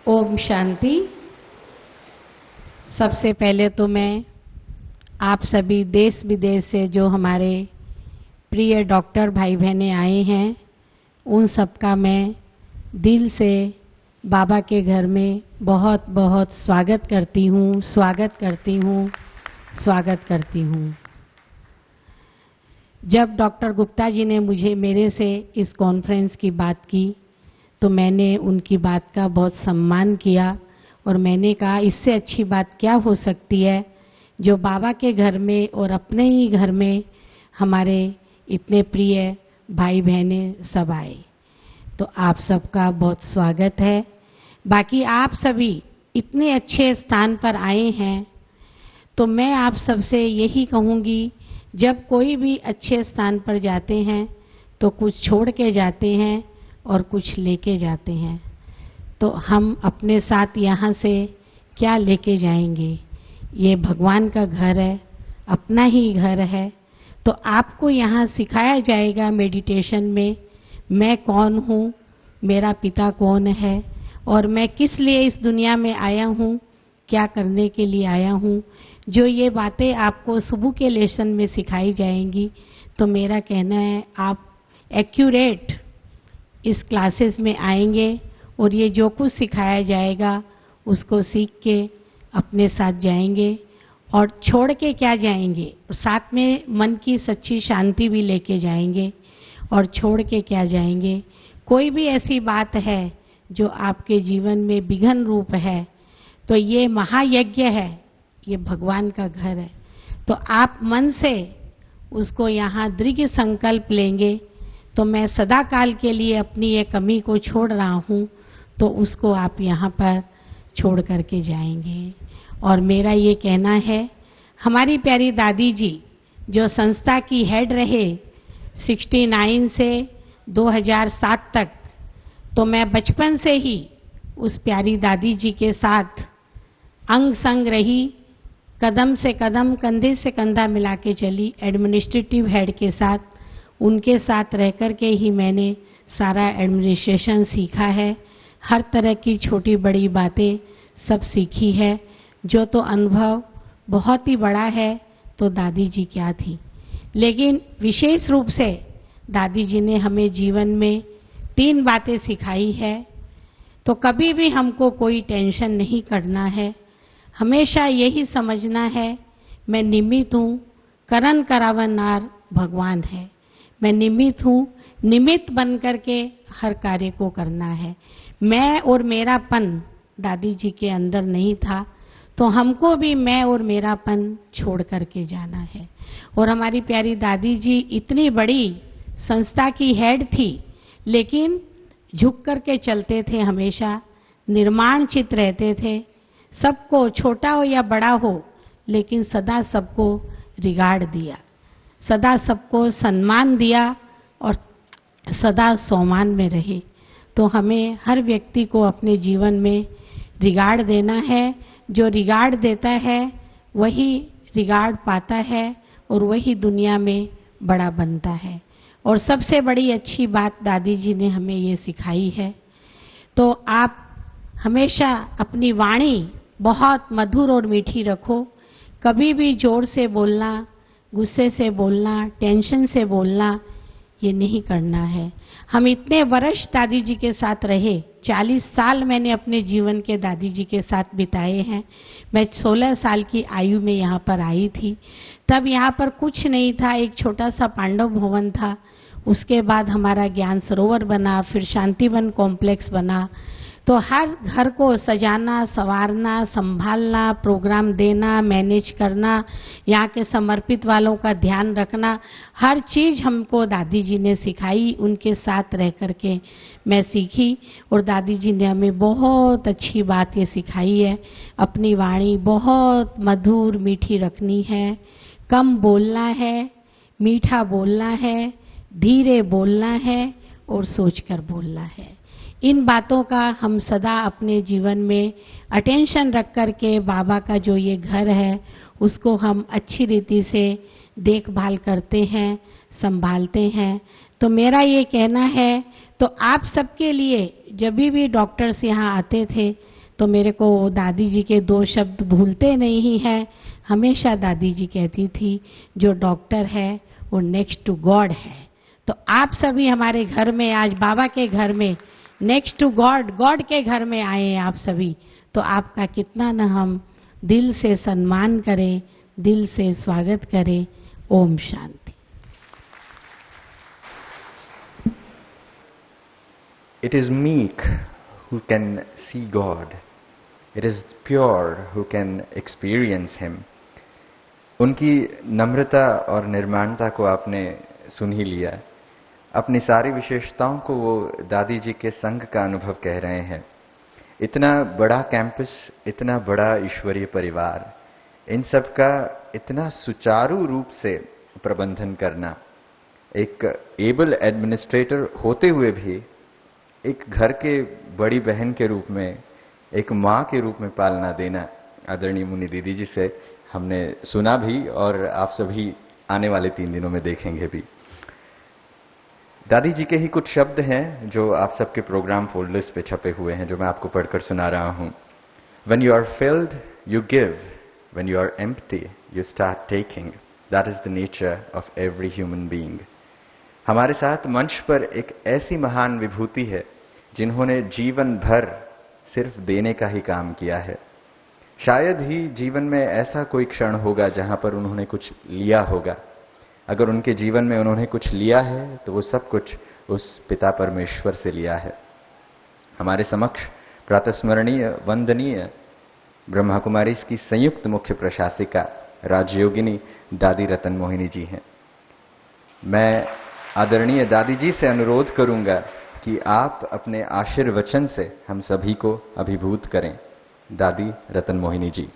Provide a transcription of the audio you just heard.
ओम शांति। सबसे पहले तो मैं आप सभी देश विदेश से जो हमारे प्रिय डॉक्टर भाई बहनें आए हैं, उन सबका मैं दिल से बाबा के घर में बहुत बहुत स्वागत करती हूँ, स्वागत करती हूँ, स्वागत करती हूँ। जब डॉक्टर गुप्ता जी ने मेरे से इस कॉन्फ्रेंस की बात की तो मैंने उनकी बात का बहुत सम्मान किया और मैंने कहा इससे अच्छी बात क्या हो सकती है जो बाबा के घर में और अपने ही घर में हमारे इतने प्रिय भाई बहनें सब आए। तो आप सबका बहुत स्वागत है। बाकी आप सभी इतने अच्छे स्थान पर आए हैं तो मैं आप सबसे यही कहूंगी, जब कोई भी अच्छे स्थान पर जाते हैं तो कुछ छोड़ के जाते हैं और कुछ लेके जाते हैं। तो हम अपने साथ यहाँ से क्या लेके जाएंगे? ये भगवान का घर है, अपना ही घर है। तो आपको यहाँ सिखाया जाएगा मेडिटेशन में, मैं कौन हूँ, मेरा पिता कौन है और मैं किस लिए इस दुनिया में आया हूँ, क्या करने के लिए आया हूँ। जो ये बातें आपको सुबह के लेसन में सिखाई जाएंगी, तो मेरा कहना है आप एक्यूरेट इस क्लासेस में आएंगे और ये जो कुछ सिखाया जाएगा उसको सीख के अपने साथ जाएंगे और छोड़ के क्या जाएंगे, साथ में मन की सच्ची शांति भी लेके जाएंगे। और छोड़ के क्या जाएंगे, कोई भी ऐसी बात है जो आपके जीवन में विघ्न रूप है, तो ये महायज्ञ है, ये भगवान का घर है। तो आप मन से उसको यहाँ दृढ़ संकल्प लेंगे तो मैं सदा काल के लिए अपनी ये कमी को छोड़ रहा हूँ, तो उसको आप यहाँ पर छोड़ करके जाएंगे। और मेरा ये कहना है, हमारी प्यारी दादी जी जो संस्था की हेड रहे 69 से 2007 तक, तो मैं बचपन से ही उस प्यारी दादी जी के साथ अंग संग रही, कदम से कदम, कंधे से कंधा मिला के चली। एडमिनिस्ट्रेटिव हेड के साथ, उनके साथ रह कर के ही मैंने सारा एडमिनिस्ट्रेशन सीखा है, हर तरह की छोटी बड़ी बातें सब सीखी है। जो तो अनुभव बहुत ही बड़ा है, तो दादी जी क्या थी। लेकिन विशेष रूप से दादी जी ने हमें जीवन में 3 बातें सिखाई है। तो कभी भी हमको कोई टेंशन नहीं करना है, हमेशा यही समझना है मैं निमित्त हूँ, करन करावनार भगवान है। मैं निमित्त हूँ, निमित्त बन करके हर कार्य को करना है। मैं और मेरापन दादी जी के अंदर नहीं था, तो हमको भी मैं और मेरापन छोड़ करके जाना है। और हमारी प्यारी दादी जी इतनी बड़ी संस्था की हेड थी, लेकिन झुक करके चलते थे, हमेशा निर्माण चित रहते थे। सबको, छोटा हो या बड़ा हो, लेकिन सदा सबको रिगार्ड दिया, सदा सबको सम्मान दिया और सदा सम्मान में रहे। तो हमें हर व्यक्ति को अपने जीवन में रिगार्ड देना है। जो रिगार्ड देता है वही रिगार्ड पाता है और वही दुनिया में बड़ा बनता है। और सबसे बड़ी अच्छी बात दादी जी ने हमें ये सिखाई है। तो आप हमेशा अपनी वाणी बहुत मधुर और मीठी रखो। कभी भी जोर से बोलना, गुस्से से बोलना, टेंशन से बोलना, ये नहीं करना है। हम इतने वर्ष दादी जी के साथ रहे, 40 साल मैंने अपने जीवन के दादी जी के साथ बिताए हैं। मैं 16 साल की आयु में यहाँ पर आई थी। तब यहाँ पर कुछ नहीं था, एक छोटा सा पांडव भवन था। उसके बाद हमारा ज्ञान सरोवर बना, फिर शांतिवन कॉम्प्लेक्स बना। तो हर घर को सजाना, संवारना, संभालना, प्रोग्राम देना, मैनेज करना, यहाँ के समर्पित वालों का ध्यान रखना, हर चीज हमको दादी जी ने सिखाई। उनके साथ रह करके मैं सीखी और दादी जी ने हमें बहुत अच्छी बात ये सिखाई है, अपनी वाणी बहुत मधुर मीठी रखनी है, कम बोलना है, मीठा बोलना है, धीरे बोलना है और सोचकर बोलना है। इन बातों का हम सदा अपने जीवन में अटेंशन रख करके बाबा का जो ये घर है उसको हम अच्छी रीति से देखभाल करते हैं, संभालते हैं। तो मेरा ये कहना है तो आप सबके लिए जब भी डॉक्टर्स यहाँ आते थे तो मेरे को दादी जी के 2 शब्द भूलते नहीं हैं। हमेशा दादी जी कहती थी जो डॉक्टर है वो नेक्स्ट टू गॉड है। तो आप सभी हमारे घर में आज बाबा के घर में नेक्स्ट टू गॉड, गॉड के घर में आए हैं आप सभी। तो आपका कितना न हम दिल से सम्मान करें, दिल से स्वागत करें। Om Shanti. It is meek who can see God. It is pure who can experience Him. उनकी नम्रता और निर्माणता को आपने सुन ही लिया। अपनी सारी विशेषताओं को वो दादी जी के संग का अनुभव कह रहे हैं। इतना बड़ा कैंपस, इतना बड़ा ईश्वरीय परिवार, इन सब का इतना सुचारू रूप से प्रबंधन करना, एक एबल एडमिनिस्ट्रेटर होते हुए भी एक घर के बड़ी बहन के रूप में, एक माँ के रूप में पालना देना, आदरणीय मुनि दीदी जी से हमने सुना भी और आप सभी आने वाले 3 दिनों में देखेंगे भी। दादी जी के ही कुछ शब्द हैं जो आप सबके प्रोग्राम फोल्डर्स पे छपे हुए हैं, जो मैं आपको पढ़कर सुना रहा हूं। When you are filled, you give. When you are empty, you start taking. That is the nature of every human being. हमारे साथ मंच पर एक ऐसी महान विभूति है जिन्होंने जीवन भर सिर्फ देने का ही काम किया है। शायद ही जीवन में ऐसा कोई क्षण होगा जहां पर उन्होंने कुछ लिया होगा। अगर उनके जीवन में उन्होंने कुछ लिया है तो वो सब कुछ उस पिता परमेश्वर से लिया है। हमारे समक्ष प्रातस्मरणीय वंदनीय ब्रह्मा कुमारी की संयुक्त मुख्य प्रशासिका राजयोगिनी दादी रतन मोहिनी जी हैं। मैं आदरणीय दादी जी से अनुरोध करूंगा कि आप अपने आशीर्वचन से हम सभी को अभिभूत करें। दादी रतन मोहिनी जी।